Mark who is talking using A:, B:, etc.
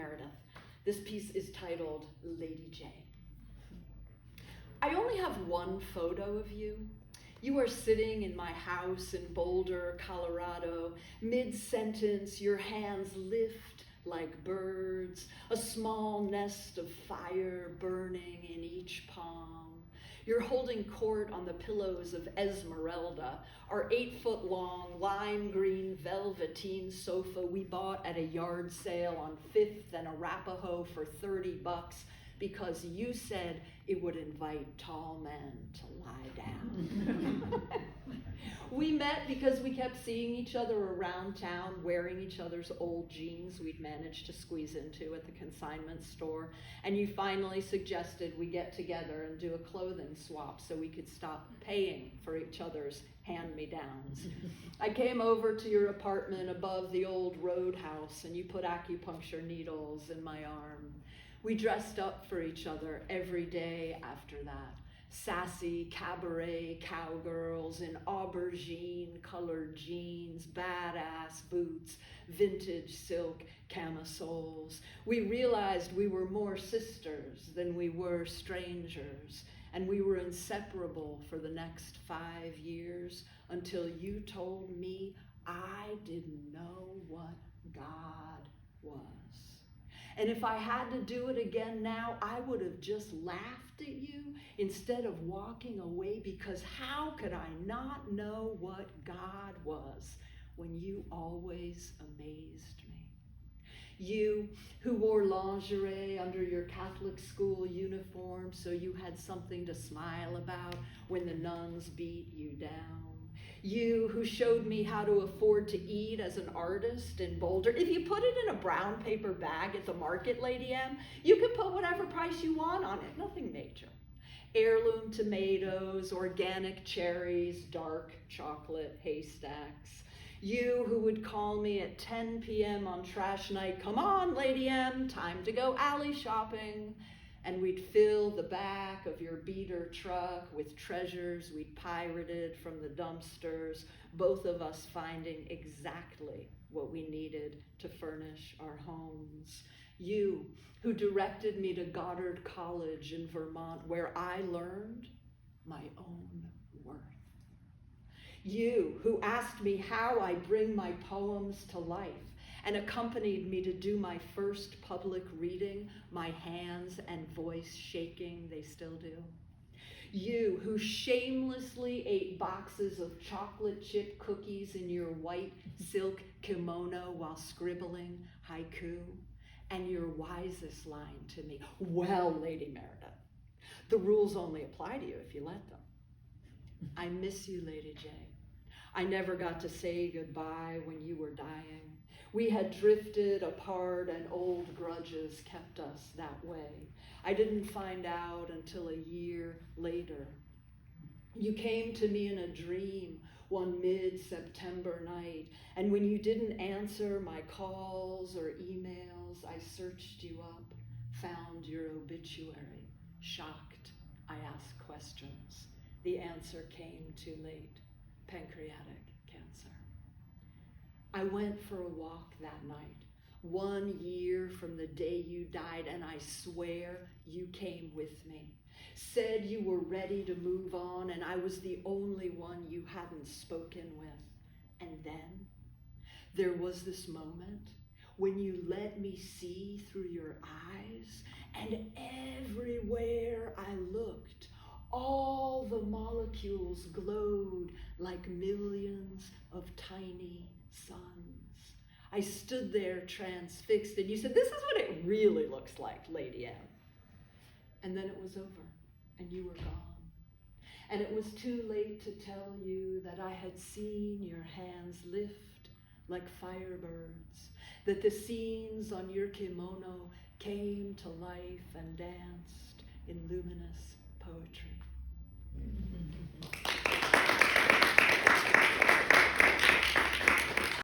A: Meredith. This piece is titled Lady J. I only have one photo of you. You are sitting in my house in Boulder, Colorado. Mid-sentence, your hands lift like birds, a small nest of fire burning in each palm. You're holding court on the pillows of Esmeralda, our 8-foot-long lime green velveteen sofa we bought at a yard sale on 5th and Arapahoe for $30 because you said it would invite tall men to lie down. We met because we kept seeing each other around town, wearing each other's old jeans we'd managed to squeeze into at the consignment store, and you finally suggested we get together and do a clothing swap so we could stop paying for each other's hand-me-downs. I came over to your apartment above the old roadhouse, and you put acupuncture needles in my arm. We dressed up for each other every day after that. Sassy cabaret cowgirls in aubergine-colored jeans, badass boots, vintage silk camisoles. We realized we were more sisters than we were strangers, and we were inseparable for the next 5 years until you told me I didn't know what God was. And if I had to do it again now, I would have just laughed at you instead of walking away, because how could I not know what God was when you always amazed me? You who wore lingerie under your Catholic school uniform so you had something to smile about when the nuns beat you down. You who showed me how to afford to eat as an artist in Boulder. If you put it in a brown paper bag at the market, Lady M, you can put whatever price you want on it, nothing major. Heirloom tomatoes, organic cherries, dark chocolate haystacks. You who would call me at 10 p.m. on trash night, come on, Lady M, time to go alley shopping. And we'd fill the back of your beater truck with treasures we'd pirated from the dumpsters, both of us finding exactly what we needed to furnish our homes. You who directed me to Goddard College in Vermont, where I learned my own worth. You who asked me how I bring my poems to life and accompanied me to do my first public reading, my hands and voice shaking, they still do. You who shamelessly ate boxes of chocolate chip cookies in your white silk kimono while scribbling haiku, and your wisest line to me, well, Lady Meredith, the rules only apply to you if you let them. I miss you, Lady J. I never got to say goodbye when you were dying. We had drifted apart and old grudges kept us that way. I didn't find out until a year later. You came to me in a dream one mid-September night, and when you didn't answer my calls or emails, I searched you up, found your obituary. Shocked, I asked questions. The answer came too late. Pancreatic cancer. I went for a walk that night, 1 year from the day you died, and I swear you came with me. Said you were ready to move on, and I was the only one you hadn't spoken with. And then there was this moment when you let me see through your eyes, and everywhere I looked, all the molecules glowed like millions of tiny suns. I stood there transfixed, and you said, this is what it really looks like, Lady M. And then it was over, and you were gone. And it was too late to tell you that I had seen your hands lift like firebirds, that the scenes on your kimono came to life and danced in luminous poetry.